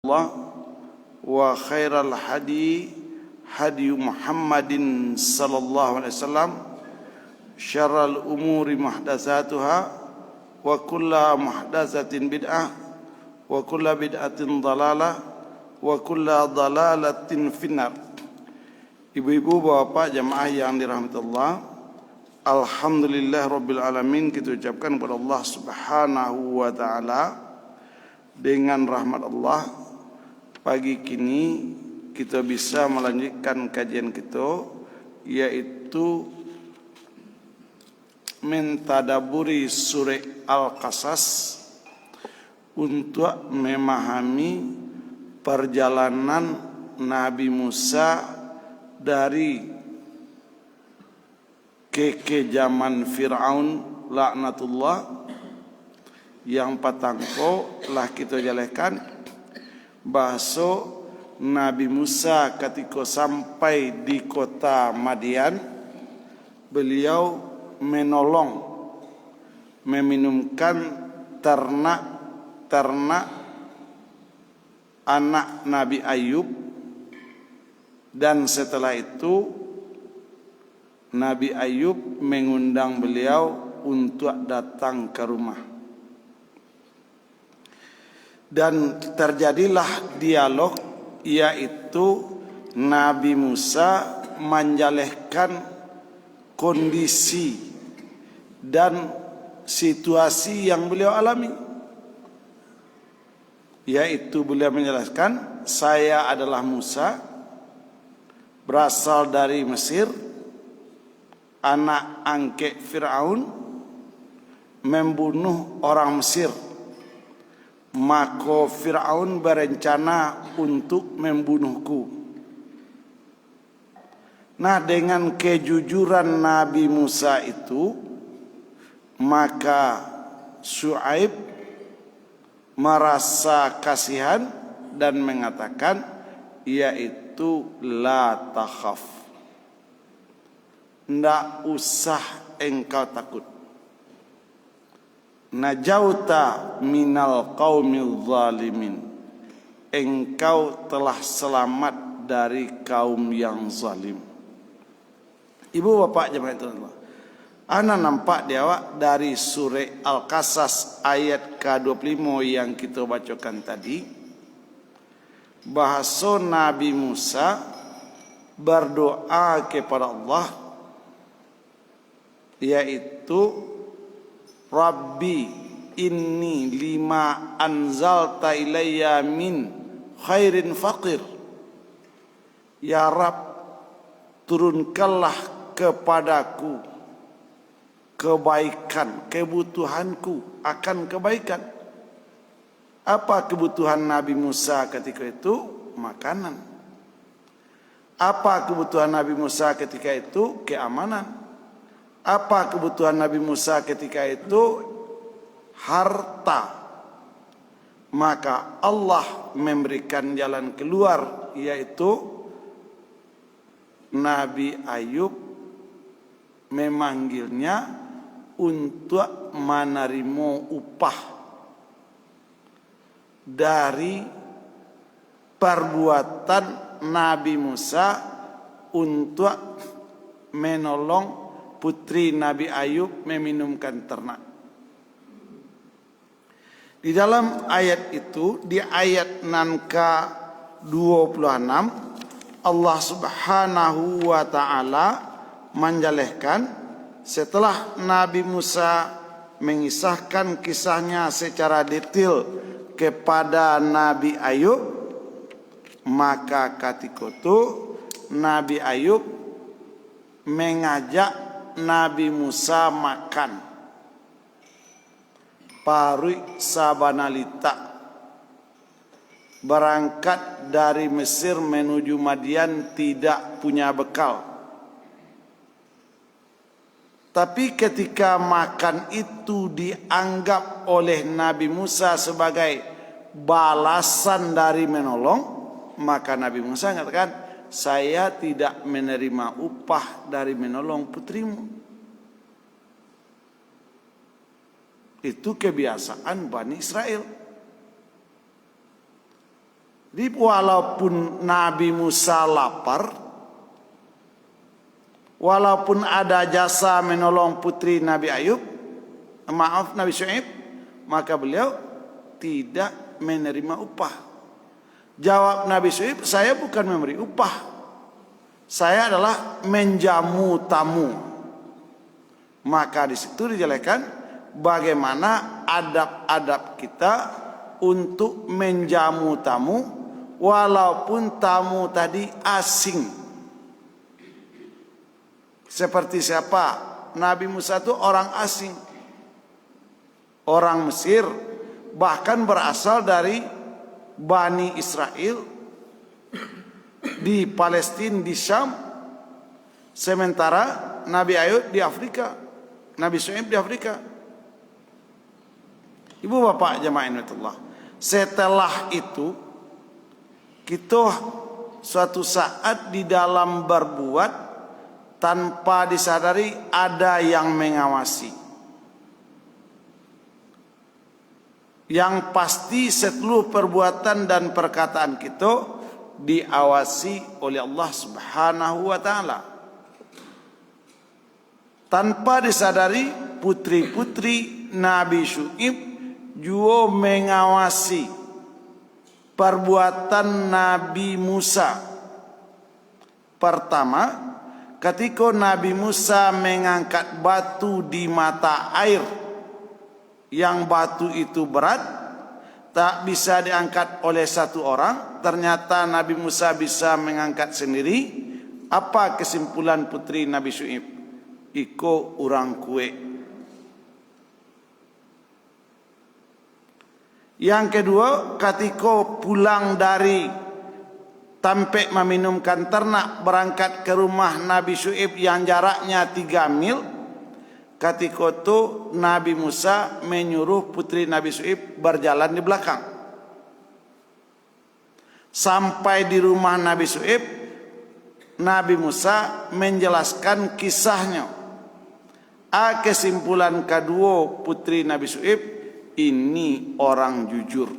Allah wa khairal hadi hadi Muhammadin sallallahu alaihi wasallam syarrul umuri muhdatsatuha wa kullu muhdatsatin bid'ah wa kullu bid'atin dhalalah wa kullu dhalalatin finnar. Ibu-ibu, bapak, jamaah yang dirahmati Allah, alhamdulillah rabbil alamin, kita ucapkan kepada Allah Subhanahu wa taala dengan rahmat Allah. Pagi kini kita bisa melanjutkan kajian kita, yaitu mentadaburi surah Al-Qasas untuk memahami perjalanan Nabi Musa dari kekejaman Fir'aun laknatullah yang patangko telah kita jelaskan bahasa Nabi Musa ketika sampai di kota Madian, beliau menolong meminumkan ternak anak Nabi Ayub, dan setelah itu Nabi Ayub mengundang beliau untuk datang ke rumah. Dan terjadilah dialog, yaitu Nabi Musa menjelaskan kondisi dan situasi yang beliau alami, yaitu beliau menjelaskan, saya adalah Musa, berasal dari Mesir, anak angkat Fir'aun, membunuh orang Mesir. Maka Fir'aun berencana untuk membunuhku. Nah, dengan kejujuran Nabi Musa itu, maka Syuaib merasa kasihan dan mengatakan, yaitu la takhaf, ndak usah engkau takut, najauta minal qaumil zalimin, engkau telah selamat dari kaum yang zalim. Ibu bapak jemaah itu Allah, ana nampak dia dari surah Al-Qasas ayat ke-25 yang kita bacakan tadi, bahasa Nabi Musa berdoa kepada Allah, yaitu Rabbi inni lima anzalta ilayya min khairin faqir. Ya Rabb, turunkanlah kepadaku kebaikan, kebutuhanku akan kebaikan. Apa kebutuhan Nabi Musa ketika itu? Makanan. Apa kebutuhan Nabi Musa ketika itu? Keamanan. Apa kebutuhan Nabi Musa ketika itu? Harta. Maka Allah memberikan jalan keluar, yaitu Nabi Ayub memanggilnya untuk menerima upah dari perbuatan Nabi Musa untuk menolong putri Nabi Ayub meminumkan ternak. Di dalam ayat itu, di ayat ke 26, Allah Subhanahu wa taala menjelaskan, setelah Nabi Musa mengisahkan kisahnya secara detail kepada Nabi Ayub, maka ketika itu Nabi Ayub mengajak Nabi Musa makan. Parui sabanalita, berangkat dari Mesir menuju Madian tidak punya bekal. Tapi ketika makan itu dianggap oleh Nabi Musa sebagai balasan dari menolong, maka Nabi Musa mengatakan, saya tidak menerima upah dari menolong putrimu. Itu kebiasaan Bani Israel. Jadi walaupun Nabi Musa lapar, walaupun ada jasa menolong putri Nabi Nabi Syuaib, maka beliau tidak menerima upah. Jawab Nabi Syuaib, saya bukan memberi upah, saya adalah menjamu tamu. Maka di situ dijelaskan bagaimana adab-adab kita untuk menjamu tamu, walaupun tamu tadi asing. Seperti siapa? Nabi Musa itu orang asing, orang Mesir, bahkan berasal dari Bani Israel di Palestina, di Syam. Sementara Nabi Ayub di Afrika, Nabi Syuaib di Afrika. Ibu bapak jemaah Allah, setelah itu kita suatu saat di dalam berbuat tanpa disadari ada yang mengawasi. Yang pasti seluruh perbuatan dan perkataan kita diawasi oleh Allah Subhanahu wa taala. Tanpa disadari putri-putri Nabi Syuaib juga mengawasi perbuatan Nabi Musa. Pertama, ketika Nabi Musa mengangkat batu di mata air, yang batu itu berat, tak bisa diangkat oleh satu orang, ternyata Nabi Musa bisa mengangkat sendiri. Apa kesimpulan putri Nabi Syuaib? Iko orang kue. Yang kedua, ketika pulang dari Tampek meminumkan ternak, berangkat ke rumah Nabi Syuaib yang jaraknya 3 mil. Ketika itu Nabi Musa menyuruh putri Nabi Syuaib berjalan di belakang. Sampai di rumah Nabi Syuaib, Nabi Musa menjelaskan kisahnya. Kesimpulan kedua putri Nabi Syuaib, ini orang jujur.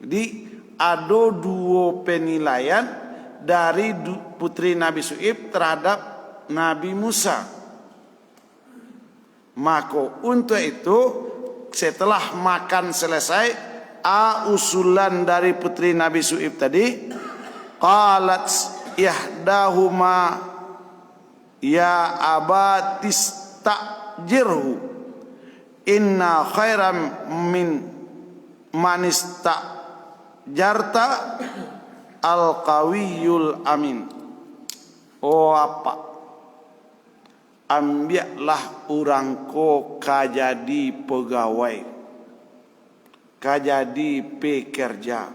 Jadi ada 2 penilaian dari putri Nabi Syuaib terhadap Nabi Musa. Maka untuk itu setelah makan selesai, usulan dari putri Nabi Syuaib tadi, qalat ihdahuma ya abatis ta'jirhu inna khairam min manista jarta al-qawiyul amin. Oh apa? Ambiaklah orang ko kajadi pegawai, kajadi pekerja.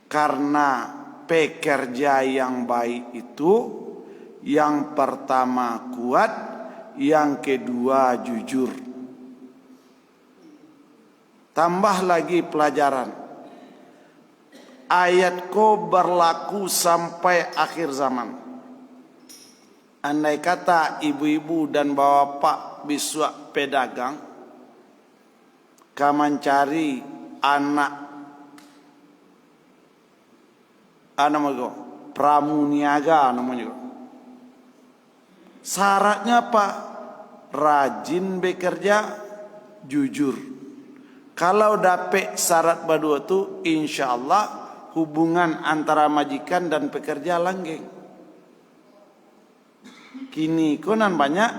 Karena pekerja yang baik itu yang pertama kuat, yang kedua jujur. Tambah lagi pelajaran. Ayat ko berlaku sampai akhir zaman. Andai kata ibu-ibu dan bapak biswa pedagang, kaman cari anak namanya pramuniaga namanya. Syaratnya apa? Rajin bekerja, jujur. Kalau dapat syarat berdua itu, insya Allah hubungan antara majikan dan pekerja langgeng. Kini konan banyak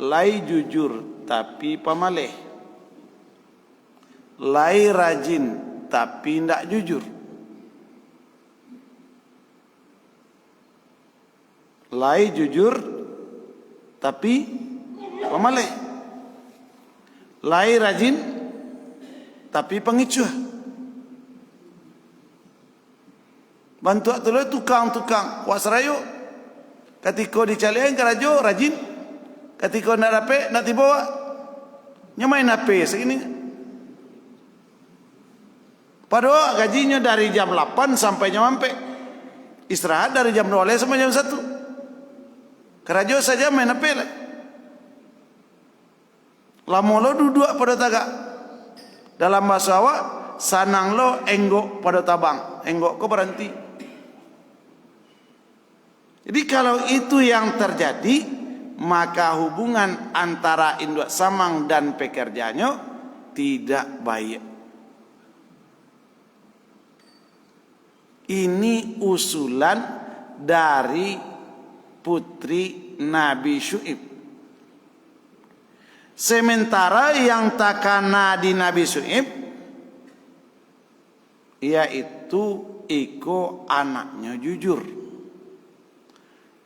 lai jujur tapi pamaleh, lai rajin tapi tidak jujur, lai jujur tapi pamaleh, lai rajin tapi pengicuh. Bantu atulah tukang-tukang wasrayo. Ketika dicalian kerajo rajin, ketika nak dapat nak tibawa nyamain apa segini. Padahal gajinya dari jam 8 sampai jam 4. Istirahat dari jam 2 sampai jam 1. Kerajo saja main apa lah. Lamolo duduk pada tagak. Dalam bahasa awak, sanang lo enggok pada tabang, enggok ko berhenti. Jadi kalau itu yang terjadi, maka hubungan antara induk samang dan pekerjanya tidak baik. Ini usulan dari putri Nabi Syuaib. Sementara yang takana di Nabi Syuaib yaitu iko anaknya jujur,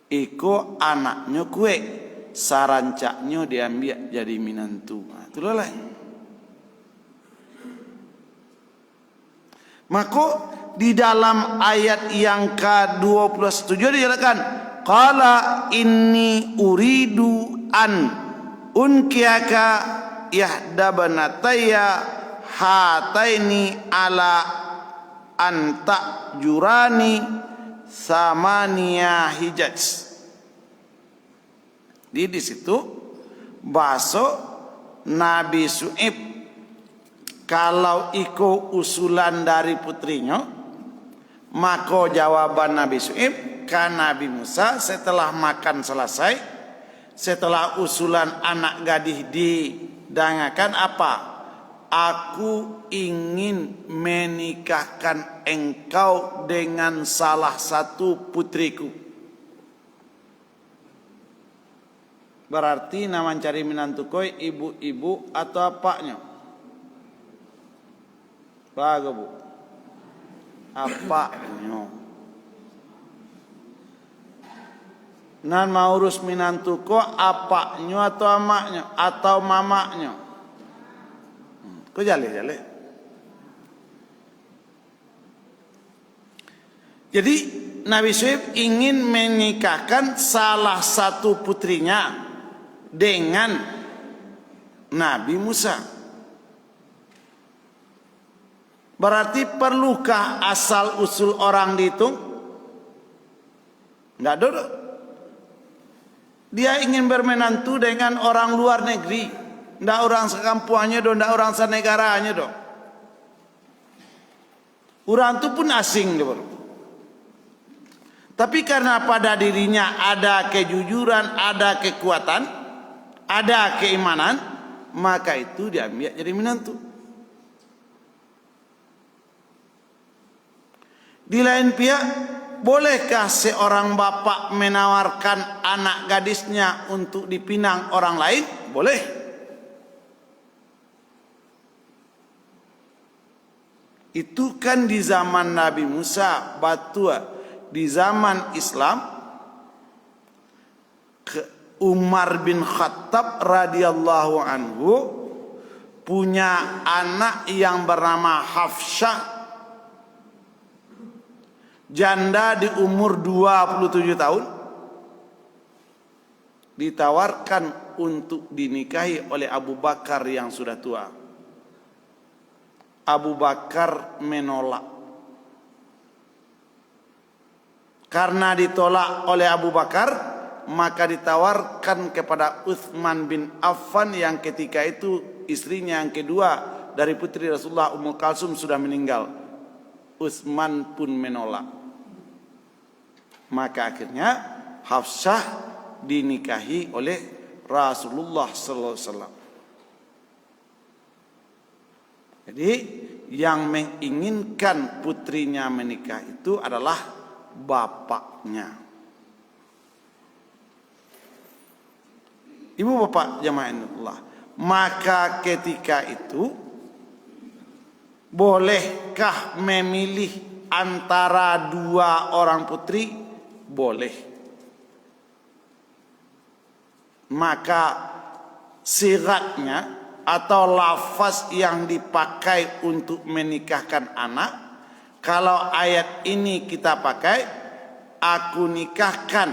iko anaknya kue, sarancaknya diambil jadi minantu. Itulah lah. Maka di dalam ayat yang ke-27 dijelaskan, qala inni uridu an unkiyaka yahdabanataya hataini ala anta jurani samania hijaj. Di situ bahasa Nabi Syuaib, kalau iko usulan dari putrinya, maka jawaban Nabi Syuaib ke Nabi Musa setelah makan selesai, setelah usulan anak gadis didangakan apa? Aku ingin menikahkan engkau dengan salah satu putriku. Berarti nama cari minantu koi ibu-ibu atau apanya? Bagus bu. Apanya? Nan mau urus minantu ko apanya atau amaknya atau mamaknya? Kau jale. Jadi Nabi Syuaib ingin menikahkan salah satu putrinya dengan Nabi Musa. Berarti perlukah asal usul orang dihitung? Enggak ada. Dia ingin bermenantu dengan orang luar negeri. Ndak orang sekampuannya do, ndak orang senegaranya do. Orang itu pun asing do. Tapi karena pada dirinya ada kejujuran, ada kekuatan, ada keimanan, maka itu diambil jadi menantu. Di lain pihak, bolehkah seorang bapak menawarkan anak gadisnya untuk dipinang orang lain? Boleh. Itu kan di zaman Nabi Musa, batua di zaman Islam, Umar bin Khattab radhiyallahu anhu punya anak yang bernama Hafsyah, janda di umur 27 tahun, ditawarkan untuk dinikahi oleh Abu Bakar yang sudah tua. Abu Bakar menolak. Karena ditolak oleh Abu Bakar, maka ditawarkan kepada Utsman bin Affan yang ketika itu istrinya yang kedua dari putri Rasulullah Ummul Kalsum sudah meninggal. Utsman pun menolak. Maka akhirnya Hafsah dinikahi oleh Rasulullah sallallahu alaihi wasallam. Jadi yang menginginkan putrinya menikah itu adalah bapaknya. Ibu bapak jamaah Allah, maka ketika itu bolehkah memilih antara dua orang putri? Boleh. Maka siratnya atau lafaz yang dipakai untuk menikahkan anak, kalau ayat ini kita pakai, aku nikahkan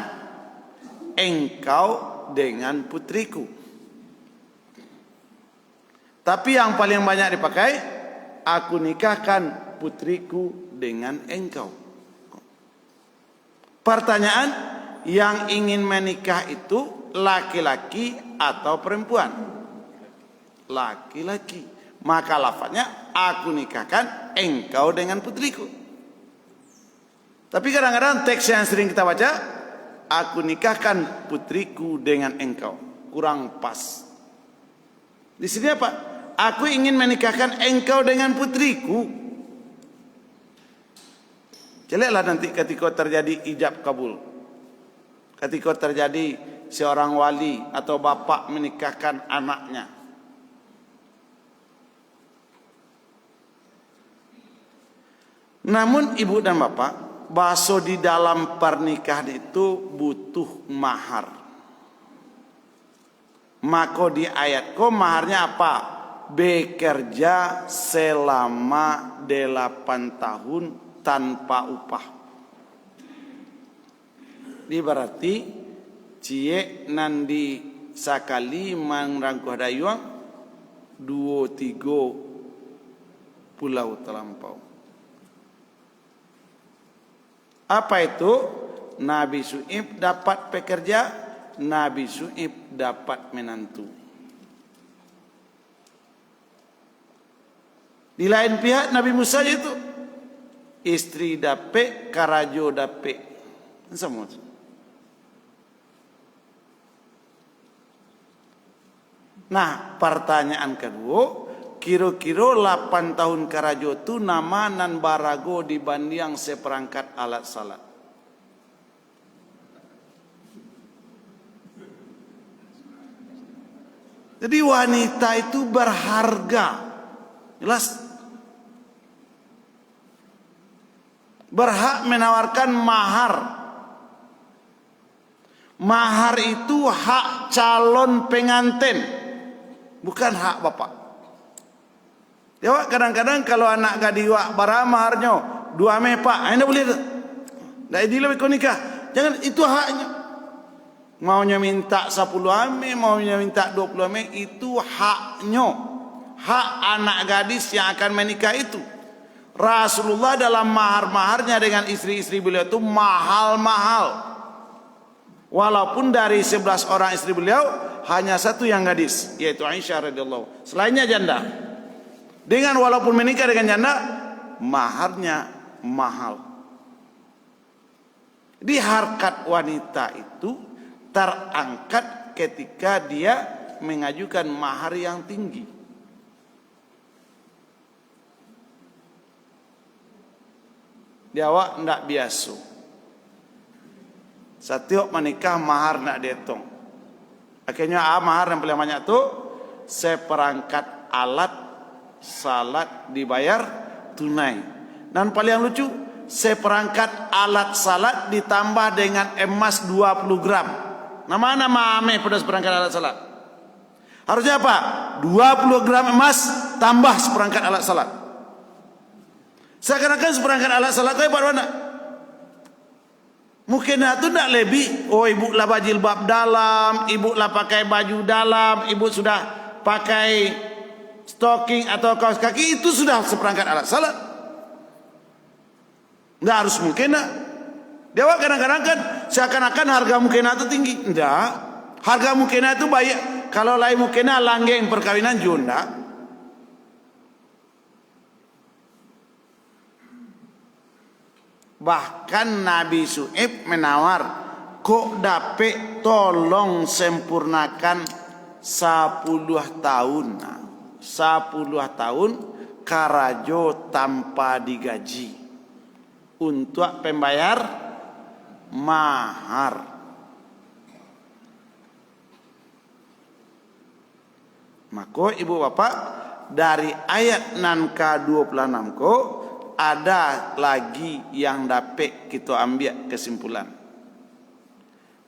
engkau dengan putriku. Tapi yang paling banyak dipakai, aku nikahkan putriku dengan engkau. Pertanyaan, yang ingin menikah itu laki-laki atau perempuan? Laki-laki. Maka lafaznya aku nikahkan engkau dengan putriku. Tapi kadang-kadang teks yang sering kita baca, aku nikahkan putriku dengan engkau. Kurang pas. Di sini apa? Aku ingin menikahkan engkau dengan putriku. Jeleklah nanti ketika terjadi ijab kabul. Ketika terjadi seorang wali atau bapak menikahkan anaknya. Namun ibu dan bapak, bahasa di dalam pernikahan itu butuh mahar. Maka di ayat maharnya apa? Bekerja selama 8 tahun tanpa upah. Ini berarti cie nandi sakali mangrangkuh dayuang 2-3 pulau terlampau. Apa itu? Nabi Syuaib dapat pekerja, Nabi Syuaib dapat menantu. Di lain pihak Nabi Musa itu istri dapat, karajo dapat. Semua itu. Nah, pertanyaan kedua, kira-kira 8 tahun karajo itu nama nan barago dibanding seperangkat alat salat. Jadi wanita itu berharga. Jelas. Berhak menawarkan mahar. Mahar itu hak calon pengantin, bukan hak bapak. Ya, kadang-kadang kalau anak gadiwa bara maharnya 2 ame pak, anda boleh tak? Dah idil lebih nikah. Jangan, itu haknya. Maunya minta 10 ame, maunya minta 20 ame, itu haknya. Hak anak gadis yang akan menikah itu. Rasulullah dalam mahar-maharnya dengan istri-istri beliau itu mahal-mahal. Walaupun dari 11 orang istri beliau hanya 1 yang gadis, yaitu Aisyah radhiyallahu. Selainnya janda. Dengan walaupun menikah dengan janda, maharnya mahal. Di harkat wanita itu terangkat ketika dia mengajukan mahar yang tinggi. Dia awak ndak biasa. Setiap menikah mahar nak dihitung. Akhirnya mahar yang paling banyak tu seperangkat alat salat dibayar tunai. Dan paling lucu, seperangkat alat salat ditambah dengan emas 20 gram. Nama ame pada seperangkat alat salat. Harusnya apa? 20 gram emas tambah seperangkat alat salat. Seakan-akan seperangkat alat salat itu hebat mana? Mungkin itu tidak lebih. Oh, ibu lah jilbab dalam, ibu lah pakai baju dalam, ibu sudah pakai stocking atau kaos kaki, itu sudah seperangkat alat salat. Tidak harus mungkin. Dia kadang-kadang kan seakan-akan harga mungkin itu tinggi. Tidak. Harga mungkin itu baik. Kalau lain mungkin langgeng perkawinan junda. Bahkan Nabi Syuaib menawar, kok dapat tolong sempurnakan 10 tahun. 10 tahun karajo tanpa digaji untuk pembayar mahar. Maka ibu bapak, dari ayat nan ke-26 ko ada lagi yang dapat kita ambil kesimpulan.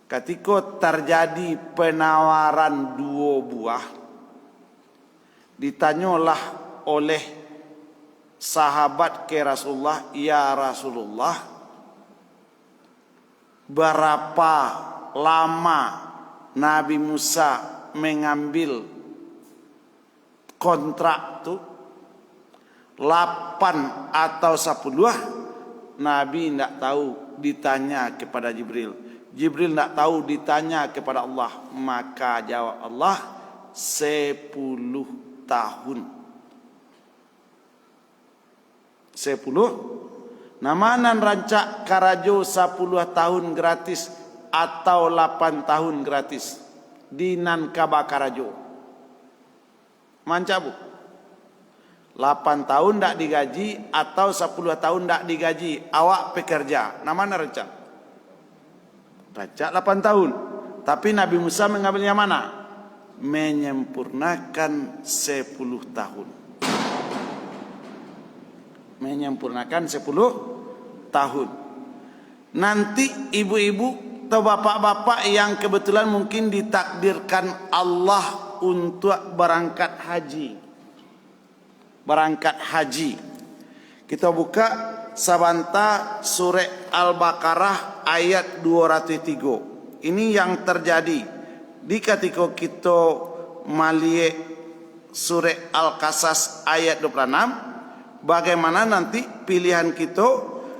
Ketika terjadi penawaran 2 buah, ditanyalah oleh sahabat ke Rasulullah, ya Rasulullah, berapa lama Nabi Musa mengambil kontrak itu? 8 atau 10? Nabi tidak tahu, ditanya kepada Jibril. Jibril tidak tahu, ditanya kepada Allah. Maka jawab Allah, 10 tahun. 10. Namanan rancak karajo 10 tahun gratis atau 8 tahun gratis dinan kaba karajo. Manca bu. 8 tahun tak digaji atau 10 tahun tak digaji. Awak pekerja. Namanya rancak. Rancak 8 tahun. Tapi Nabi Musa mengambilnya mana? Menyempurnakan 10 tahun. Menyempurnakan 10 tahun. Nanti ibu-ibu atau bapak-bapak yang kebetulan mungkin ditakdirkan Allah untuk berangkat haji. Berangkat haji. Kita buka sabanta surah Al-Baqarah ayat 203. Ini yang terjadi di ketika kita melihat surah Al-Qasas ayat 26. Bagaimana nanti pilihan kita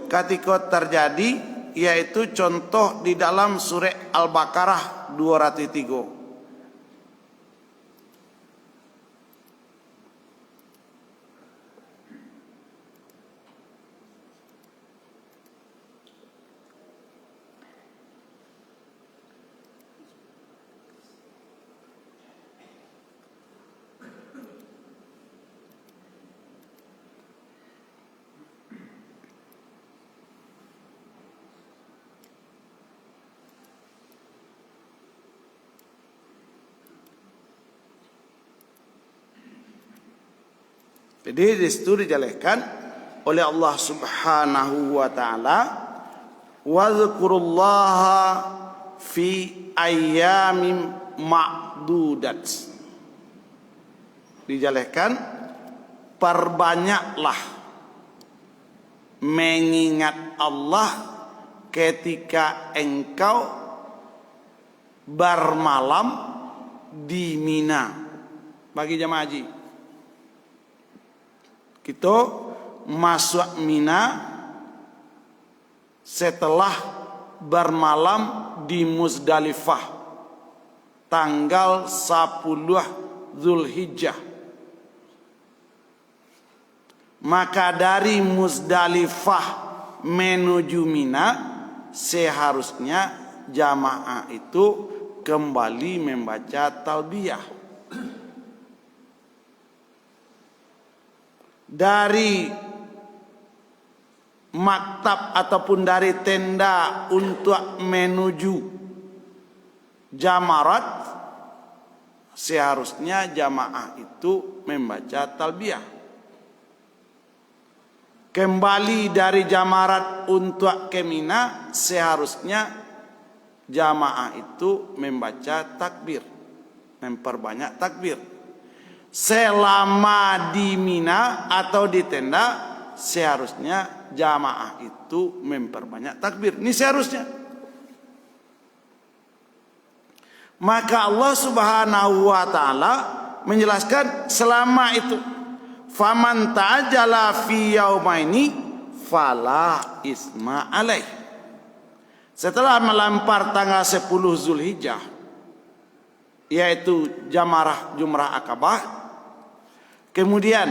ketika terjadi, yaitu contoh di dalam surah Al-Baqarah 203. Jadi di situ dijelaskan oleh Allah Subhanahu wa taala, "Wadhkurullaha fi ayyamin ma'dudat." Dijelaskan, perbanyaklah mengingat Allah ketika engkau bermalam di Mina. Bagi jamaah haji, kita masuk Mina setelah bermalam di Muzdalifah tanggal 10 Zulhijjah. Maka dari Muzdalifah menuju Mina seharusnya jamaah itu kembali membaca talbiyah. Dari maktab ataupun dari tenda untuk menuju jamarat seharusnya jamaah itu membaca talbiyah. Kembali dari jamarat untuk ke Mina seharusnya jamaah itu membaca takbir, memperbanyak takbir. Selama di Mina atau di tenda seharusnya jamaah itu memperbanyak takbir. Ini seharusnya. Maka Allah Subhanahu wa taala menjelaskan selama itu, faman ta'ajjala fi yaumaini fala isma alaih. Setelah melampar tanggal 10 Zulhijjah, yaitu jumrah akabah, kemudian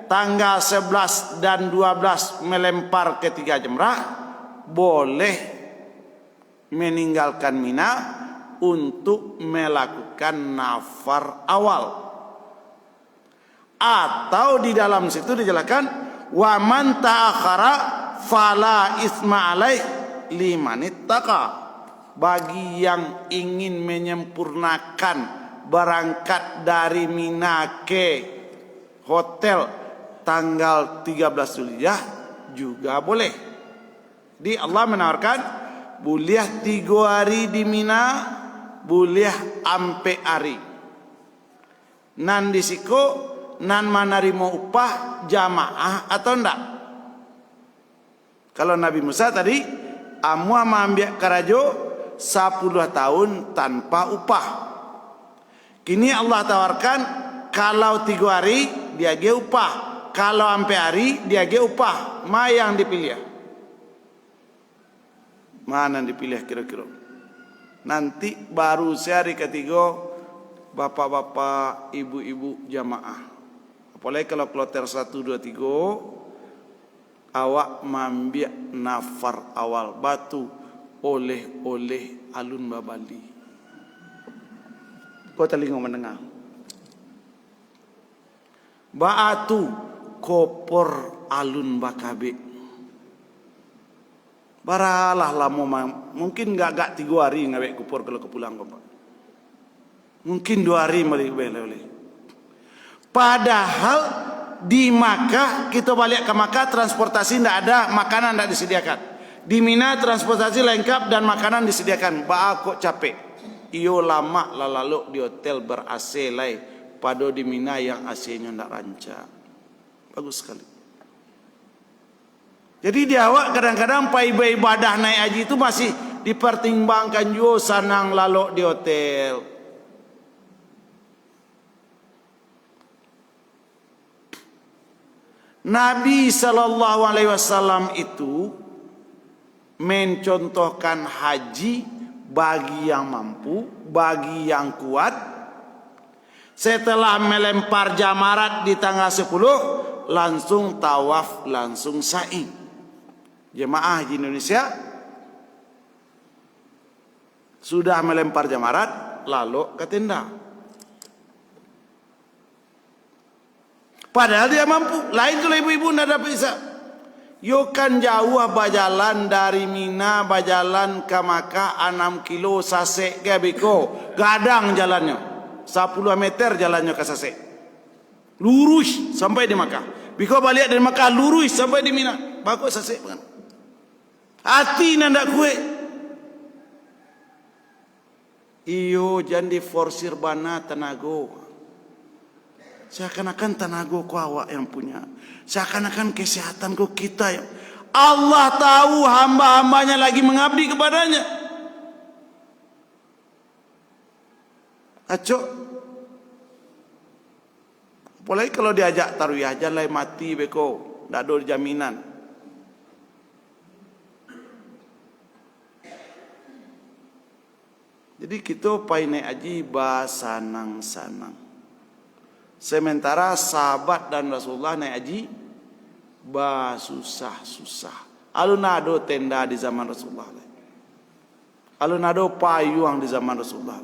tanggal 11 dan 12 melempar ketiga jumrah, boleh meninggalkan Mina untuk melakukan nafar awal. Atau di dalam situ dijelaskan, wa man ta'akhara fala isma alaih liman ittaqa. Bagi yang ingin menyempurnakan berangkat dari Mina ke hotel tanggal 13 Zulhijjah juga boleh. Di Allah menawarkan boleh 3 hari di Mina, boleh ampe hari. Nan disiko nan menerima upah jamaah atau enggak. Kalau Nabi Musa tadi amua mengambil karajo 10 tahun tanpa upah. Kini Allah tawarkan kalau 3 hari dia ge upah, kalau sampai hari dia ge upah. Mana yang dipilih? Mana yang dipilih kira-kira? Nanti baru sehari ketiga bapak-bapak, ibu-ibu jamaah. Apalagi kalau kloter 1, 2, 3 awak mambiak nafar awal batu oleh alun babali. Kau telinga mendengar. Batu kopor alun bakabe. Baralah lama mungkin gak 3 hari ngawek kopor kalau ke pulang kau. Mungkin 2 hari boleh. Padahal di Makkah kita balik ke Makkah transportasi tidak ada, makanan tidak disediakan. Di Mina transportasi lengkap dan makanan disediakan. Kok capek. Iyo lama lalu di hotel ber-AC lai pada di Mina yang AC-nya tidak rancang. Bagus sekali. Jadi di awak kadang-kadang ibadah naik haji itu masih dipertimbangkan juga sanang lalu di hotel. Nabi SAW itu mencontohkan haji bagi yang mampu, bagi yang kuat. Setelah melempar jamarat di tanggal 10, langsung tawaf, langsung sa'i. Jemaah haji Indonesia sudah melempar jamarat, lalu ke tenda. Padahal dia mampu. Lain kalau ibu-ibu tidak ada bisa. Yo kan jauh bajalan dari Mina, bajalan ke Makkah 6 kilo sasek ke biko. Gadang jalannya. 10 meter jalannya ke sasek. Lurus sampai di Makkah. Biko balik dari Makkah lurus sampai di Mina. Bagus sasek bukan. Hati nanda kue. Iyo jangan diforsir bana tenago. Seakan-akan tenaga ku awak yang punya. Seakan-akan kesehatan ku kita yang Allah tahu hamba-hambanya lagi mengabdi kepadanya. Acok. Apalagi kalau diajak tarwiyah jalan mati beko, ndak ada jaminan. Jadi kita pai naik haji basanang-sanang. Sementara sahabat dan Rasulullah naik haji susah-susah. Alun ado tenda di zaman Rasulullah. Alun ado payung di zaman Rasulullah.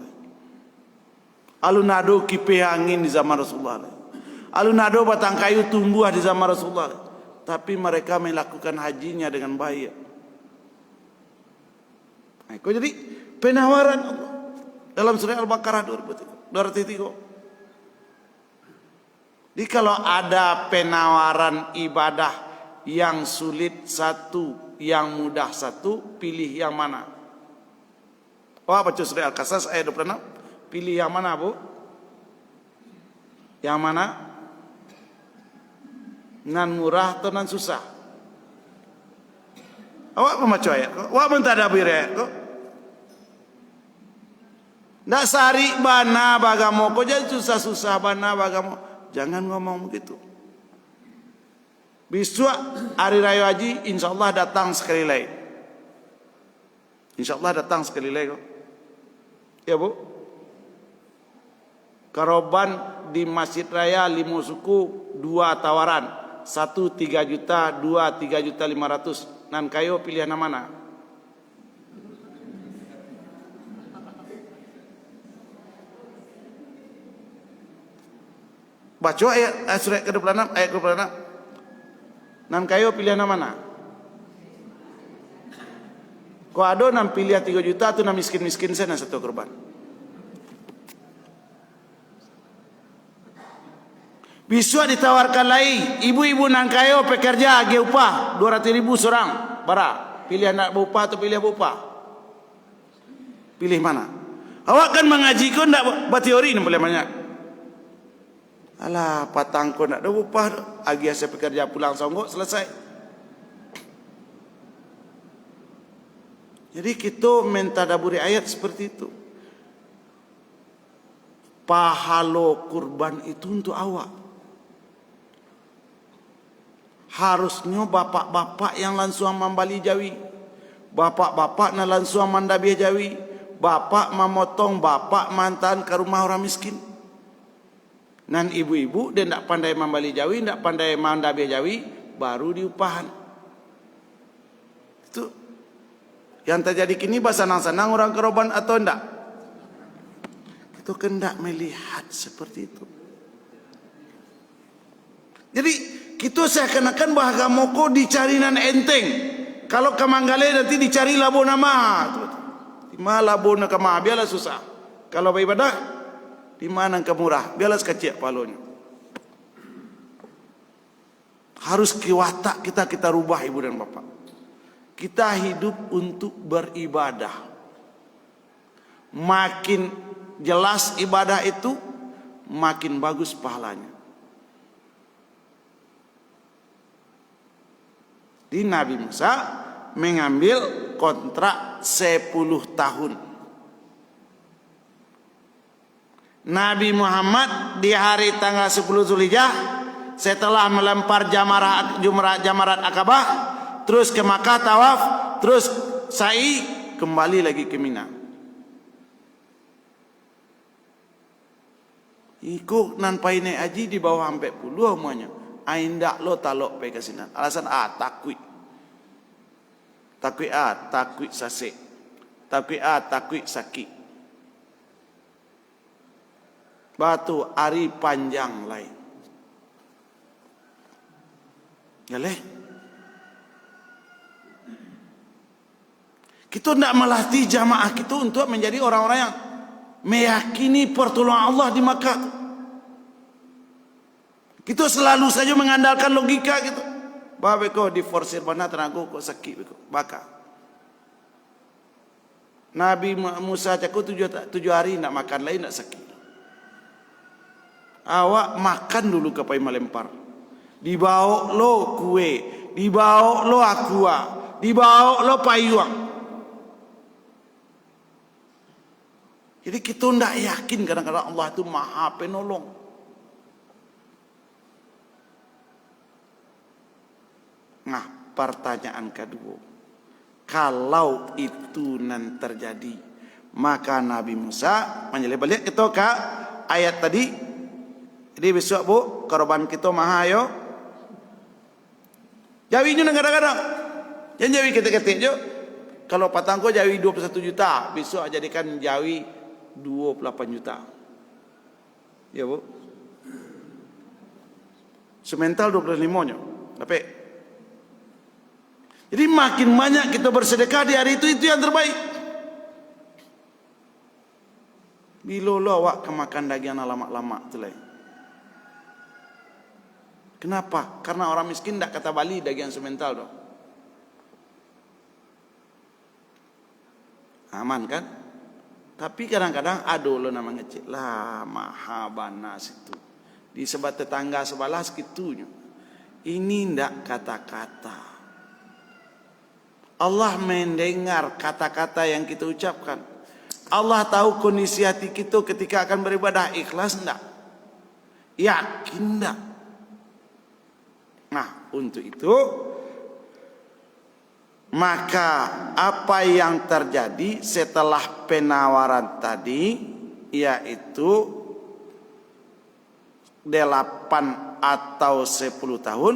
Alun ado kipas angin di zaman Rasulullah. Alun ado batang kayu tumbuh di zaman Rasulullah. Tapi mereka melakukan hajinya dengan baik. Nah, jadi penawaran Allah dalam surah Al-Baqarah 203. Jadi kalau ada penawaran ibadah yang sulit satu, yang mudah satu, pilih yang mana? Oh, baca surah Al-Qasas ayat 26. Pilih yang mana, Bu? Yang mana? Nan murah atau nan susah? Awak membaca ayat kok? Awak mentadabir ayat kok? Ndak sari bana bagamo, kok jadi susah-susah bana bagamo. Jangan ngomong begitu. Besok hari raya haji insyaallah datang sekali lagi. Insyaallah datang sekali lagi. Ya Bu. Karoban di Masjid Raya Limo Suku 2 tawaran. 1 3 juta, 2 3.500.000. Nan kayo pilihan mana? Baca ayat surat ke-26 ayat ke-26. Nan kayo pilihan mana? Kau ada nan pilih 3 juta atau nan miskin-miskin sana satu korban. Bisa ditawarkan lagi, ibu-ibu nan kayo pekerja ge upah 200.000 seorang. Bara, pilih anak upah atau pilih upah? Pilih mana? Awak kan mengaji kau ndak berteori ni boleh banyak. Alah, patangku nak ada upah, agi saya pekerja pulang songgok selesai. Jadi kita mentadaburi ayat seperti itu. Pahala kurban itu untuk awak. Harusnya bapak-bapak yang langsung membali jawi, bapak-bapak yang langsung mandabi jawi, bapak memotong, bapak mantan ke rumah orang miskin. Dan ibu-ibu dia tidak pandai membali jawi, tidak pandai mandabi jawi, baru diupahan. Itu yang terjadi kini senang-senang orang keroban atau enggak? Itu hendak melihat seperti itu. Jadi kita seakan-akan bahasa moko dicari nan enteng. Kalau ke Manggale nanti dicari labona mahal. Di mana labona ke mahal biarlah susah. Kalau beribadah di mana ke murah biarlah sekecil palonya. Harus watak kita rubah ibu dan bapak. Kita hidup untuk beribadah. Makin jelas ibadah itu, makin bagus pahalanya. Di Nabi Musa mengambil kontrak 10 tahun. Nabi Muhammad di hari tanggal 10 Zulhijjah setelah melempar jamarat Akabah, terus ke Makkah tawaf, terus sa'i, kembali lagi ke Mina. Ikut nan paine aji di bawah sampai puluh semuanya. Aindak lo talok pe kasinan. Alasan takwi. Takwi sase. Takwi saki. Batu hari panjang lain. Yaleh. Kita tidak melatih jamaah kita untuk menjadi orang-orang yang meyakini pertolongan Allah di Makkah. Kita selalu saja mengandalkan logika gitu. Babe kau diforsir mana tenaga kau sakit beko. Baka. Nabi Musa cakup 7 hari nak makan lain nak sakit. Awak makan dulu ke pai melempar. Dibawa lo kue, dibawa lo aqua, dibawa lo payuang. Jadi kita tidak yakin kadang-kadang Allah itu maha penolong. Nah, pertanyaan kedua. Kalau itu nan terjadi, maka Nabi Musa menyelebalik kita ke ayat tadi. Jadi besok bu, korban kita maha yo. Jawi ini kadang-kadang. Yang jawi ketik-ketik jo. Kalau patangko jawi 21 juta, besok jadikan jawi 28 juta. Ya bu. Semental 25 nya. Tapi jadi makin banyak kita bersedekah di hari itu yang terbaik. Bila lo awak kemakan daging lama-lama tu lain. Kenapa? Karena orang miskin tak kata bali daging semental tu. Aman kan? Tapi kadang-kadang aduh lo nama ngecek lah mahabana situ. Di sebat tetangga sebelah sekitunya. Ini ndak kata-kata. Allah mendengar kata-kata yang kita ucapkan. Allah tahu kondisi hati kita ketika akan beribadah, ikhlas enggak? Yakin enggak? Nah, untuk itu maka apa yang terjadi setelah penawaran tadi yaitu 8 atau 10 tahun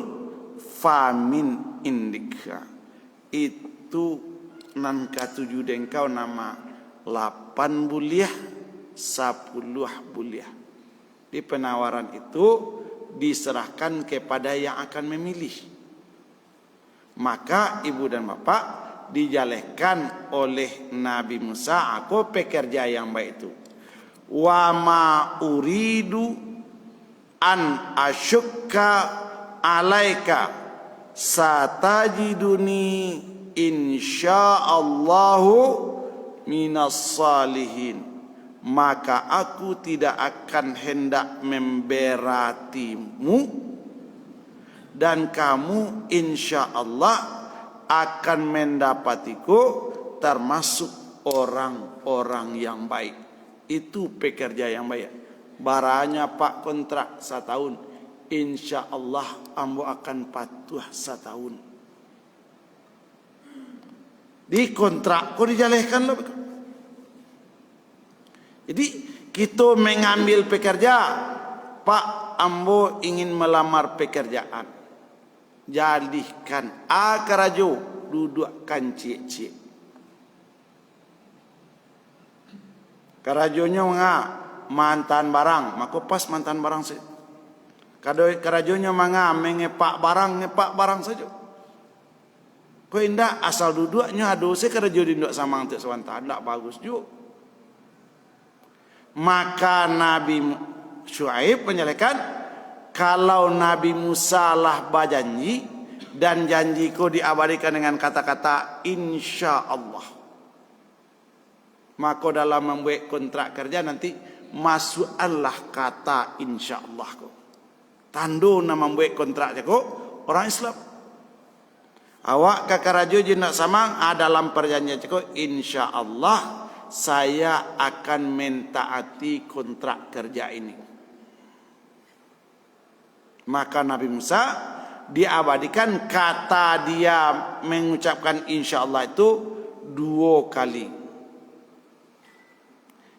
famin indika. Itu nan katujuh dengkau nama 8 buliah 10 buliah. Di penawaran itu diserahkan kepada yang akan memilih. Maka ibu dan bapak dijalehkan oleh Nabi Musa aku pekerja yang baik itu. Wa ma uridu an asyukka alaika satajiduni insyaallahu minas salihin. Maka aku tidak akan hendak memberatimu dan kamu insyaallah akan mendapatiku termasuk orang-orang yang baik. Itu pekerja yang baik. Baranya pak kontrak 1 tahun, insyaallah ambo akan patuh 1 tahun. Di kontrak kau dijalehkan lo. Jadi kita mengambil pekerja, Pak ambo ingin melamar pekerjaan. Jadikan akarajo dudukkan cik-cik. Karajonya mantan barang, maka pas mantan barang saja. Karajonya mengepak barang saja. Kau indah asal duduknya aduh saya karajo duduk sama antek sewantar, tidak bagus juga. Maka Nabi Syuaib menyatakan, kalau Nabi Musa lah berjanji dan janji kau diabadikan dengan kata-kata insya Allah, maka dalam membuat kontrak kerja nanti masuklah kata insya Allah kau. Tandu nama membuat kontrak kau orang Islam. Awak kakarajo jinak samang dalam perjanjian kau insya Allah saya akan mentaati kontrak kerja ini. Maka Nabi Musa diabadikan kata dia mengucapkan insya Allah itu 2 kali.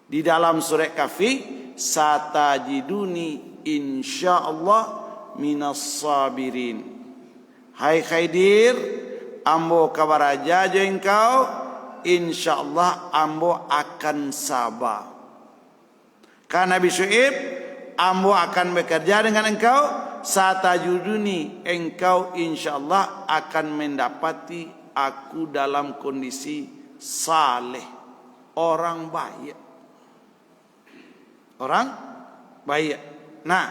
Di dalam surat Kahfi, satajiduni insya Allah minas sabirin. Hai Khaidir, ambo kabar aja jo engkau, insya Allah ambo akan sabar. Karena Nabi Syuaib, ambo akan bekerja dengan engkau, satajuduni, engkau insya Allah akan mendapati aku dalam kondisi saleh, orang baik. Orang baik. Nah,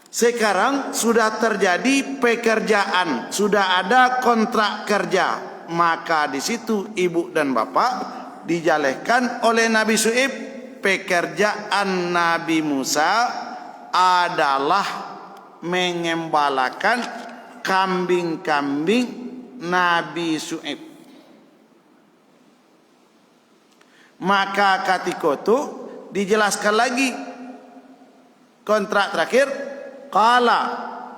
sekarang sudah terjadi pekerjaan, sudah ada kontrak kerja, maka di situ ibu dan bapak dijalehkan oleh Nabi Syuaib. Pekerjaan Nabi Musa adalah mengembalakan kambing-kambing Nabi Syuaib. Maka ketika itu dijelaskan lagi kontrak terakhir, qala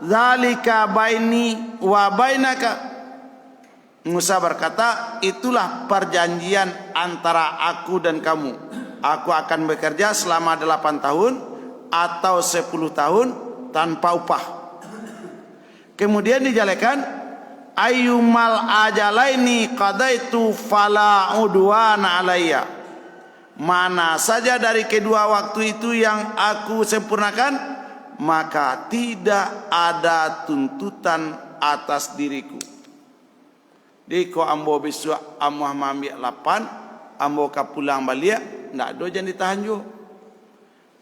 zalika baini wa bainaka. Musa berkata, itulah perjanjian antara aku dan kamu. Aku akan bekerja selama 8 tahun atau 10 tahun tanpa upah. Kemudian dijelaskan, ayyumal ajalaini qadaitu fala udwana alayya. Mana saja dari kedua waktu itu yang aku sempurnakan, maka tidak ada tuntutan atas diriku. Diko ambo besok ambo ambil 8, ambo kapulang balik, ndak do jangan ditahan jo.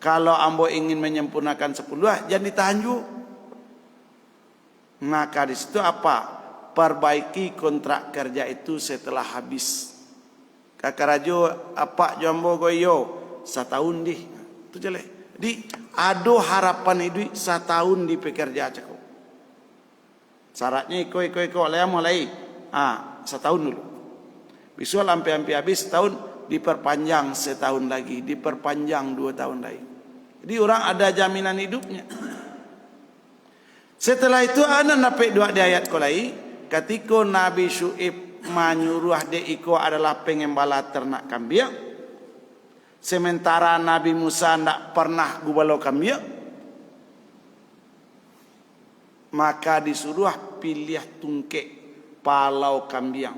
Kalau ambo ingin menyempurnakan 10, jangan ditahan jo. Maka di situ apa? Perbaiki kontrak kerja itu setelah habis. Kakarajo apa jombo goyo 1 tahun di tu jelek. Di ado harapan itu 1 tahun di pekerja cako. Syaratnya iko oleh mulai 1 tahun dulu. Bisul sampai habis setahun diperpanjang 1 tahun lagi, diperpanjang 2 tahun lagi. Jadi orang ada jaminan hidupnya. Setelah itu ana dapat 2 di ayat kolai ketika Nabi Syuaib menyuruh iko adalah pengembala ternak kambing, sementara Nabi Musa tidak pernah gubalo kambing, maka disuruh pilih tungkek palau kambing.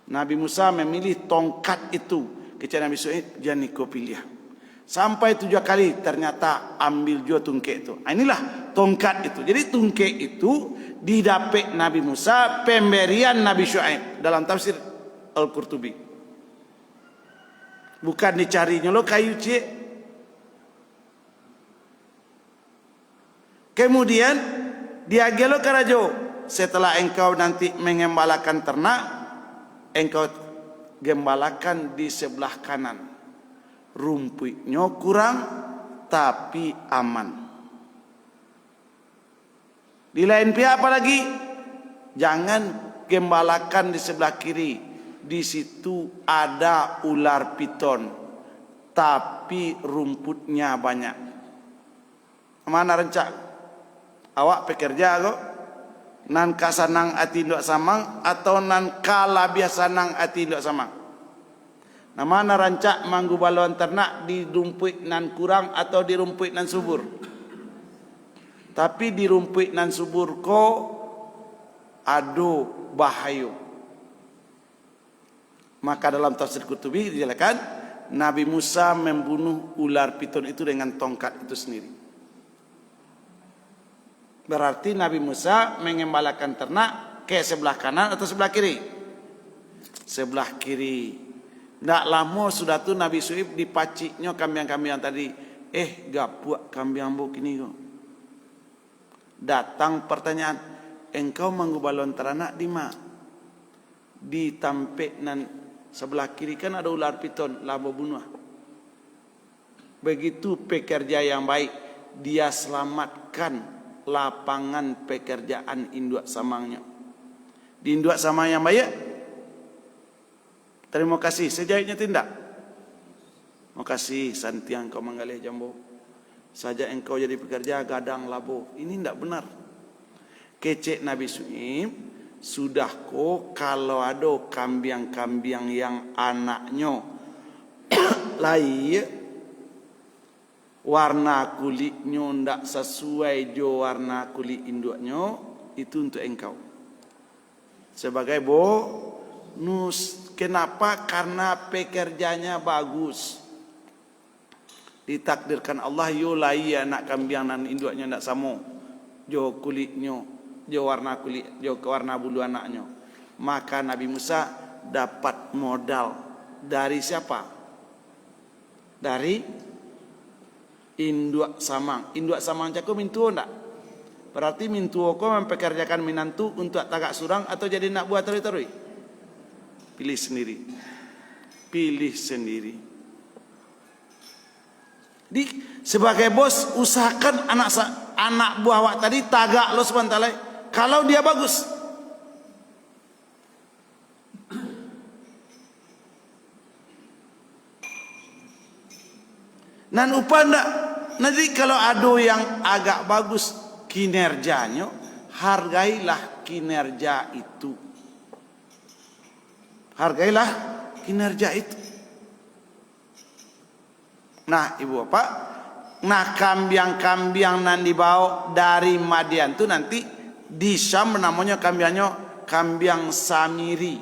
Nabi Musa memilih tongkat itu, ketika Nabi Syuaib jangan iko pilih. Sampai 7 kali ternyata ambil juga tungkek itu. Inilah tongkat itu. Jadi tungkek itu didapat Nabi Musa, pemberian Nabi Syuaib dalam tafsir Al-Qurtubi. Bukan dicarinya lo kayu cik. Kemudian dia gelo karajo, setelah engkau nanti mengembalakan ternak, engkau gembalakan di sebelah kanan. Rumputnya kurang tapi aman. Di lain pihak apalagi, jangan gembalakan di sebelah kiri. Di situ ada ular piton, tapi rumputnya banyak. Mana rencak? Awak pekerja kok? Nan kasanang ati ndok samang atau nan kala biasa nang ati ndok samang? Mana rancak manggu balon ternak di rumput nan kurang atau di rumput nan subur? Tapi di rumput nan subur ko ado bahayu. Maka dalam tafsir Qurtubi dijelaskan Nabi Musa membunuh ular piton itu dengan tongkat itu sendiri. Berarti Nabi Musa mengembalakan ternak ke sebelah kanan atau sebelah kiri? Sebelah kiri. Tidak lama sudah tu Nabi Su'ib dipaciknya kambing-kambing tadi. Gapuak kambing kini kok. Datang pertanyaan, engkau menggubalon teranak di mana? Di tampek nan sebelah kiri kan ada ular piton, labo bunuh. Begitu pekerja yang baik, dia selamatkan lapangan pekerjaan induk samangnya. Di induk samang yang baik, terima kasih, sejaitnya tindak. Terima kasih, santiang kau menggalih jambu. Saja engkau jadi pekerja gadang labo. Ini tidak benar. Kecek Nabi Su'ib, sudah kok kalau ada kambing-kambing yang anaknya lain, warna kulitnya tidak sesuai jo warna kulit induknya, itu untuk engkau. Sebagai bonus. Kenapa? Karena pekerjanya bagus. Ditakdirkan Allah yo lai anak kambing nan induknya ndak sama. Jo kulitnya, jo warna kulit, jo warna bulu anaknya. Maka Nabi Musa dapat modal dari siapa? Dari induk samang. Induk samang cako mintu ndak? Berarti mintu ko mempekerjakan minantu untuk tagak surang atau jadi nak buat terui-terui? Pilih sendiri. Pilih sendiri. Di sebagai bos usahakan anak buah awak tadi tagak lo sebentar. Kalau dia bagus. Nan upah ndak. Nanti kalau ada yang agak bagus kinerjanya, hargailah kinerja itu. Hargailah kinerja itu. Nah, ibu bapak, nah kambing-kambing nan dibawa dari Madian itu nanti di Syam namanya kambingnya kambing Samiri.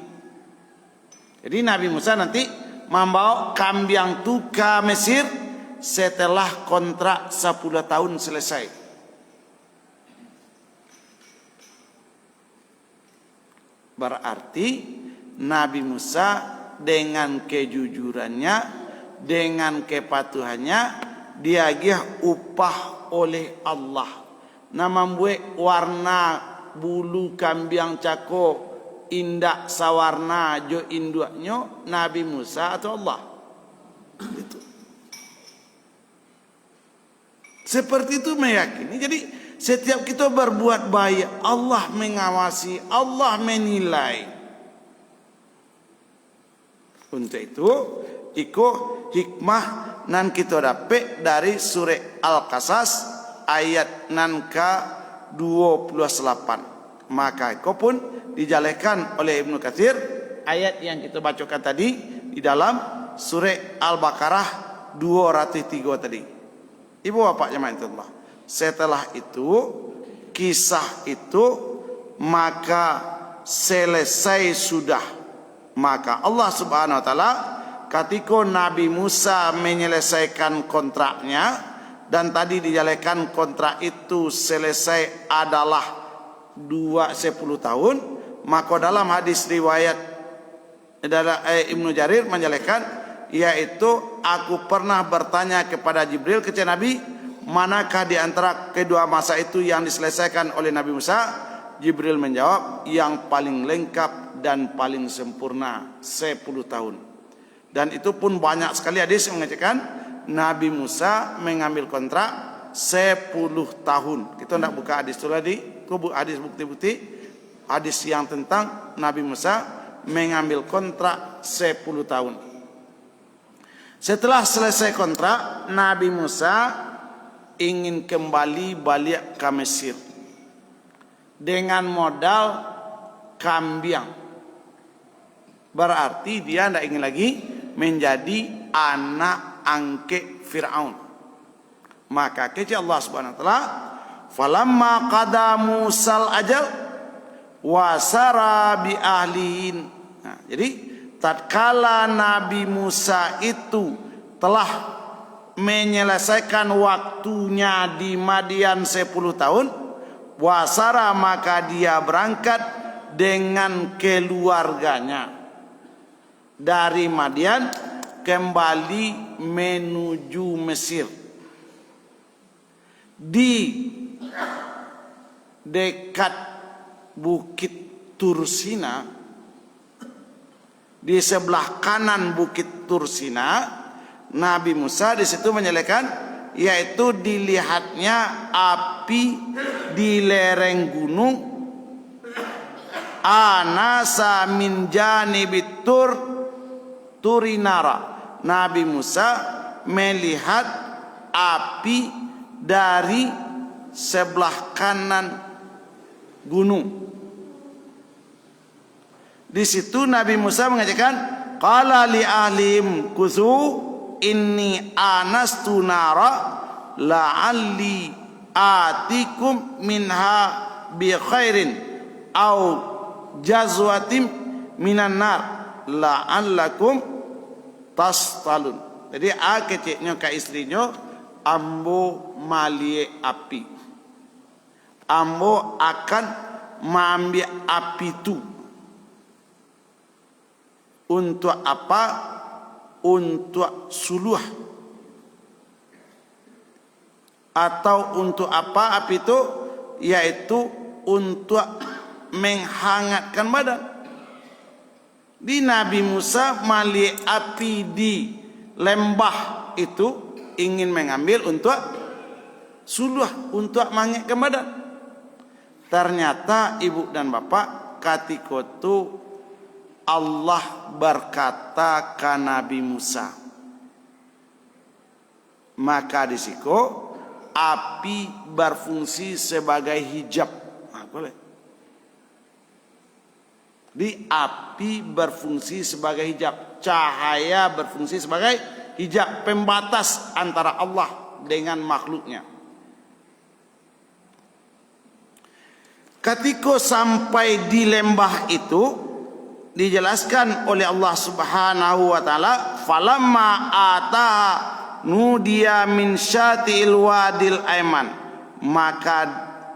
Jadi Nabi Musa nanti membawa kambing itu ke Mesir setelah kontrak 10 tahun selesai. Berarti Nabi Musa dengan kejujurannya, dengan kepatuhannya, dia gih upah oleh Allah. Nama membuat warna bulu kambing cako indak sawarna jo induknya Nabi Musa atau Allah. Itu. Seperti itu meyakini. Jadi setiap kita berbuat baik, Allah mengawasi, Allah menilai. Untuk itu, hikmah nan kita dapat dari surah Al-Qasas ayat nan ke-28. Maka itu pun dijelaskan oleh Ibnu Katsir ayat yang kita bacakan tadi di dalam surah Al-Baqarah 203 tadi. Ibu bapak jemaah Allah. Setelah itu kisah itu maka selesai sudah. Maka Allah Subhanahu wa taala ketika Nabi Musa menyelesaikan kontraknya dan tadi dijalankan kontrak itu selesai adalah 10 tahun, maka dalam hadis riwayat dalam Ibnu Jarir menjelaskan yaitu aku pernah bertanya kepada Jibril kepada Nabi, manakah di antara kedua masa itu yang diselesaikan oleh Nabi Musa? Jibril menjawab, yang paling lengkap dan paling sempurna 10 tahun. Dan itu pun banyak sekali hadis yang mengatakan Nabi Musa mengambil kontrak 10 tahun. Kita tidak buka hadis itu tadi, hadis bukti-bukti, hadis yang tentang Nabi Musa mengambil kontrak 10 tahun. Setelah selesai kontrak, Nabi Musa ingin kembali balik ke Mesir dengan modal kambing. Berarti dia tidak ingin lagi menjadi anak angke Fir'aun. Maka kata Allah Subhanahu wa taala, "Falamma qada Musal ajal wasara bi ahliin. Nah, jadi tatkala Nabi Musa itu telah menyelesaikan waktunya di Madian 10 tahun, wasara maka dia berangkat dengan keluarganya dari Madian kembali menuju Mesir. Di dekat Bukit Tursina, di sebelah kanan Bukit Tursina, Nabi Musa di situ menyelesaikan, yaitu dilihatnya api di lereng gunung, anasa min janibit turinara. Nabi Musa melihat api dari sebelah kanan gunung. Di situ Nabi Musa mengatakan, qala li ahlim kusu inni anastu nara la'alli atikum minha bi khairin au jazwatim minan nar la'allakum tastalun. Jadi keciknya ke istrinya, ambo malie api, ambo akan mengambil api itu. Untuk apa? Untuk suluh. Atau untuk apa api itu? Yaitu untuk menghangatkan badan. Di Nabi Musa mali api di lembah itu ingin mengambil untuk suluh, untuk menghangatkan badan. Ternyata ibu dan bapak ketika itu Allah berkata ke Nabi Musa, maka di situ api berfungsi sebagai hijab. Nah, boleh. Di api berfungsi sebagai hijab, cahaya berfungsi sebagai hijab, pembatas antara Allah dengan makhluknya. Ketika sampai di lembah itu, dijelaskan oleh Allah Subhanahu wa taala, falamma ataha nudiya min syatil wadil aiman, maka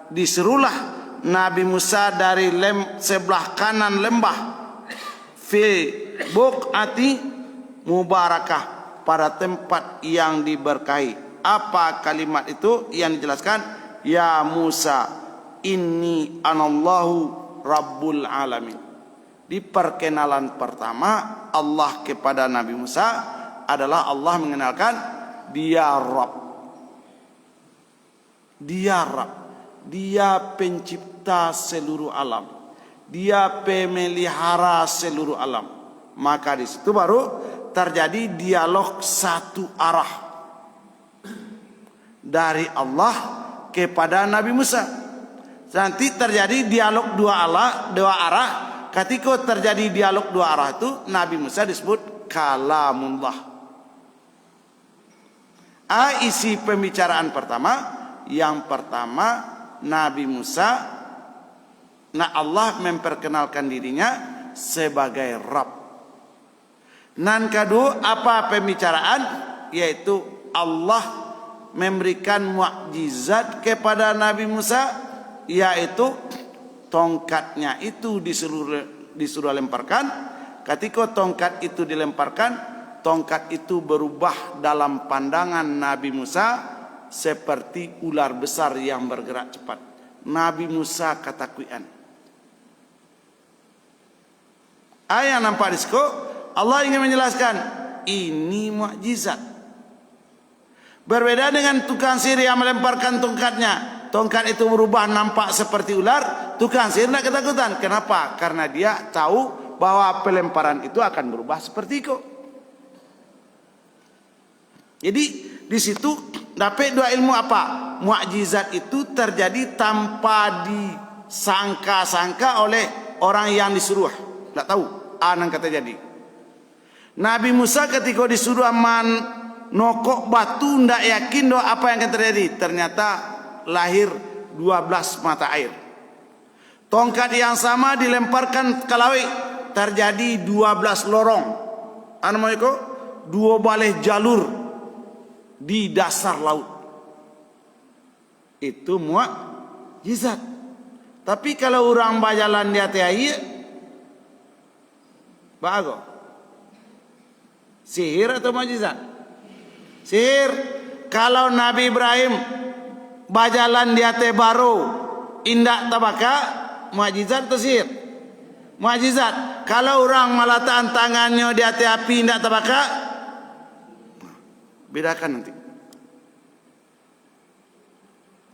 diserulah Nabi Musa dari sebelah kanan lembah, fi buqati mubarakah, pada tempat yang diberkahi. Apa kalimat itu yang dijelaskan? Ya Musa, inni anallahu rabbul alamin. Di perkenalan pertama Allah kepada Nabi Musa adalah Allah mengenalkan dia Rabb. Dia Rabb. Dia pencipta seluruh alam. Dia pemelihara seluruh alam. Maka di situ baru terjadi dialog satu arah dari Allah kepada Nabi Musa. Nanti terjadi dialog dua arah. Ketika terjadi dialog dua arah itu, Nabi Musa disebut kalamullah. Isi pembicaraan pertama, yang pertama Nabi Musa, Allah memperkenalkan dirinya sebagai Rabb. Nan kedua apa pembicaraan? Yaitu Allah memberikan mukjizat kepada Nabi Musa, yaitu tongkatnya itu disuruh lemparkan. Ketika tongkat itu dilemparkan, tongkat itu berubah dalam pandangan Nabi Musa seperti ular besar yang bergerak cepat. Nabi Musa ketakutan. Ayat nampak di situ, Allah ingin menjelaskan ini mukjizat. Berbeda dengan tukang sihir yang melemparkan tongkatnya. Tongkat itu berubah nampak seperti ular. Tukang sihir tidak ketakutan. Kenapa? Karena dia tahu bahwa pelemparan itu akan berubah seperti itu. Jadi di situ dapat dua ilmu apa? Mukjizat itu terjadi tanpa disangka-sangka oleh orang yang disuruh. Tidak tahu yang kata jadi. Nabi Musa ketika disuruh nokok batu, tidak yakin apa yang akan terjadi. Ternyata lahir 12 mata air. Tongkat yang sama dilemparkan ke laut, terjadi 12 lorong. Anu itu 2 baleh jalur di dasar laut. Itu mukjizat. Tapi kalau orang berjalan di atas air, bagus. Sihir atau mukjizat? Sihir. Kalau Nabi Ibrahim berjalan di atas baru, indak tabaka, mukjizat atau sihir? Mukjizat. Kalau orang meletakkan tangannya di atas api indak tabaka, bedakan nanti.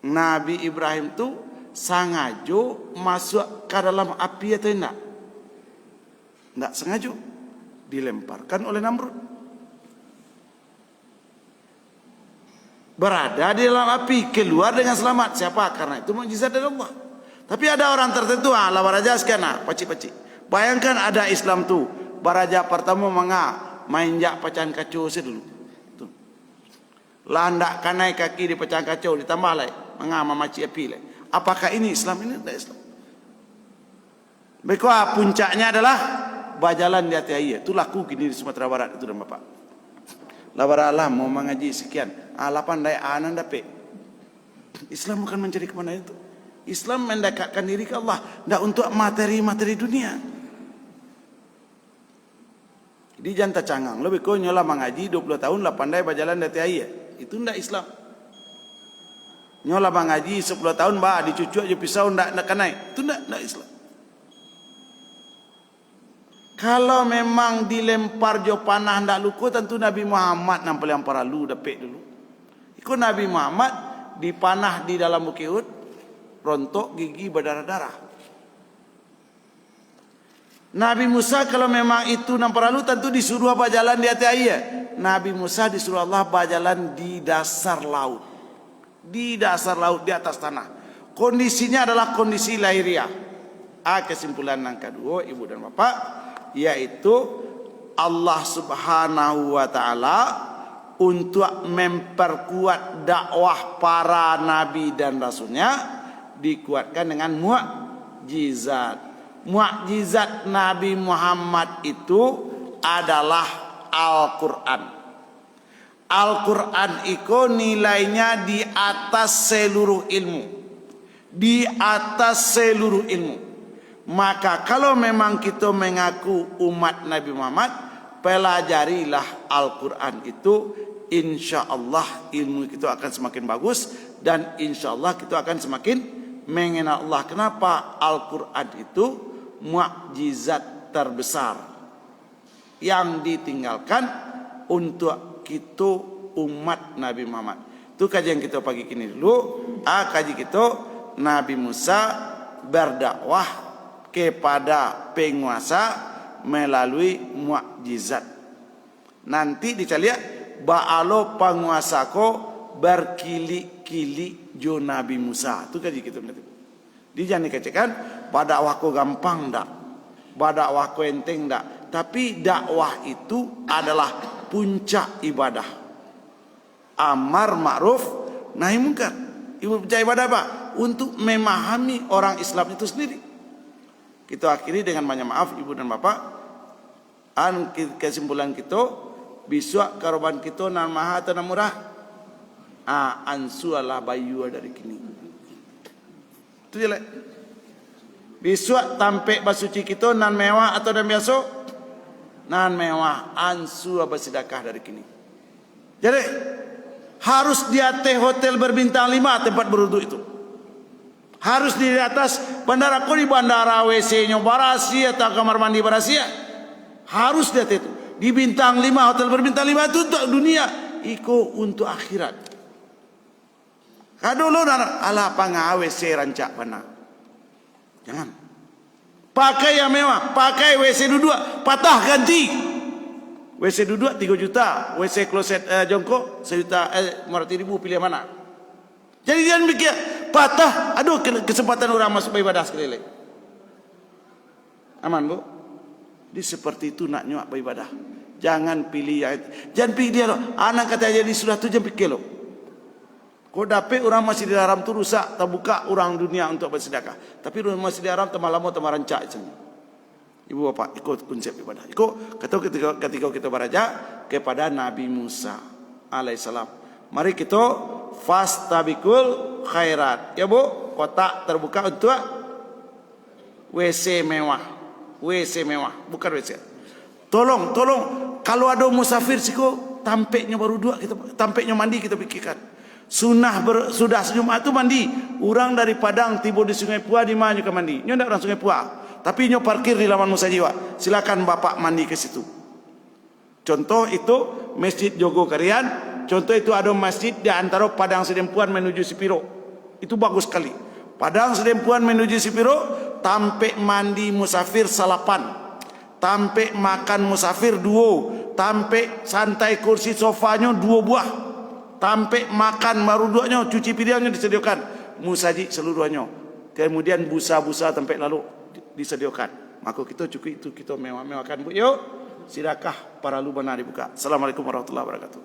Nabi Ibrahim tu sengaja masuk ke dalam api atau tidak? Tidak sengaja. Dilemparkan oleh Namrud. Berada di dalam api, keluar dengan selamat. Siapa? Karena itu mukjizat dari Allah. Tapi ada orang tertentu, lah baraja sekian, pacik-pacik. Bayangkan ada Islam tu, baraja pertama mainjak pecahan kacau dulu. Landak kanai kaki di pecahan kacau, ditambah lagi mamaci api lagi. Apakah ini Islam? Ini tidak Islam. Bekwa puncaknya adalah berjalan di atas air. Itu laku kini di Sumatera Barat itu dan Bapak. Labara Allah mau mengaji sekian. 8 daya anan dapat. Islam bukan mencari kemana itu. Islam mendekatkan diri ke Allah, tidak untuk materi-materi dunia. Jadi jangan tercangang. Lebih kau nyola mengaji 20 tahun 8 daya berjalan di atas air. Itu tidak Islam. Nyola mengaji 10 tahun dicucuk aja pisau tidak kenai. Itu tidak Islam. Kalau memang dilempar jo panah ndak luku, tentu Nabi Muhammad nampil yang paralu dapat dulu. Ikut Nabi Muhammad dipanah di dalam Bukit Uhud, rontok gigi berdarah-darah. Nabi Musa kalau memang itu nampil lalu, tentu disuruh berjalan di atas air. Nabi Musa disuruh Allah berjalan di dasar laut. Di dasar laut, di atas tanah. Kondisinya adalah kondisi lahiriah. Kesimpulan yang kedua, ibu dan bapak, yaitu Allah Subhanahu wa taala untuk memperkuat dakwah para nabi dan rasulnya dikuatkan dengan mukjizat. Mukjizat Nabi Muhammad itu adalah Al-Qur'an. Al-Qur'an itu nilainya di atas seluruh ilmu. Di atas seluruh ilmu. Maka kalau memang kita mengaku umat Nabi Muhammad, pelajarilah Al-Quran itu, insya Allah ilmu kita akan semakin bagus dan insya Allah kita akan semakin mengenal Allah. Kenapa? Al-Quran itu mukjizat terbesar yang ditinggalkan untuk kita umat Nabi Muhammad. Itu kajian kita pagi ini dulu. Kaji kita Nabi Musa berdakwah kepada penguasa melalui mukjizat. Nanti dicaliak baalo penguasa ko berkili-kili jo Nabi Musa. Itu kaji kita nanti. Di jangan dikatakan dakwah ko gampang dak, dakwah ko enteng dak. Tapi dakwah itu adalah puncak ibadah. Amar ma'ruf nahi munkar. Ibu puncak ibadah apa? Untuk memahami orang Islam itu sendiri. Kita akhiri dengan banyak maaf ibu dan bapak. Kesimpulan kita, biswa karoban kita nan maha atau nan murah. Ansualah bayu dari kini. Itu je lah. Biswa tampek basuci kita nan mewah atau nan biasa? Nan mewah. Ansu bersedekah dari kini. Jadi harus di atas hotel berbintang 5 tempat berwudu itu. Harus di atas bandara. Kok di bandara WC-nya barasia atau kamar mandi barasia? Harus di atas itu. Di bintang 5, hotel berbintang 5 itu untuk dunia. Iko untuk akhirat. Kadulu ala panga WC rancak benar. Jangan. Pakai yang mewah. Pakai WC duduk. Patah ganti. WC duduk 3 juta. WC kloset jongkok 1 juta 500.000. Pilih mana? Jadi jangan mikir patah, aduh kesempatan orang masuk beribadah sekali lagi. Aman bu? Di seperti itu nak nyuak beribadah. Jangan pilih jangan pilih dia loh. Anak kata jadi sudah tu jangan pikir loh. Kau dapat orang Masjidil Haram tu rusak, terbuka orang dunia untuk bersedekah. Tapi orang Masjidil Haram lama tambah rancak macam ni. Ibu bapa ikut konsep ibadah. Ikut ketika kita beranjak kepada Nabi Musa alaihissalam. Mari kita fastabikul khairat. Ya Bu, kotak terbuka untuk WC mewah. WC mewah, bukan WC. Tolong kalau ada musafir siko tampeknya baru dua kita tampeknya mandi kita pikirkan. Sudah Jumat tu mandi. Orang dari Padang tiba di Sungai Pua di mana ke mandi? Nyo ndak orang Sungai Pua. Tapi nyo parkir di Laman Musa Jiwa. Silakan bapak mandi ke situ. Contoh itu Masjid Jogo Karian. Contoh itu ada masjid di antara Padang Sedempuan menuju Sipiro. Itu bagus sekali. Padang Sedempuan menuju Sipiro, tampek mandi musafir salapan. Tampek makan musafir duo. Tampek santai kursi sofanya 2 buah. Tampek makan baru duanya, cuci piringnya disediakan. Musaji seluruhnya. Kemudian busa-busa tampek lalu disediakan. Maka kita cukup itu kita mewah-mewahkan Bu. Yuk, silakan para lu benar dibuka. Assalamualaikum warahmatullahi wabarakatuh.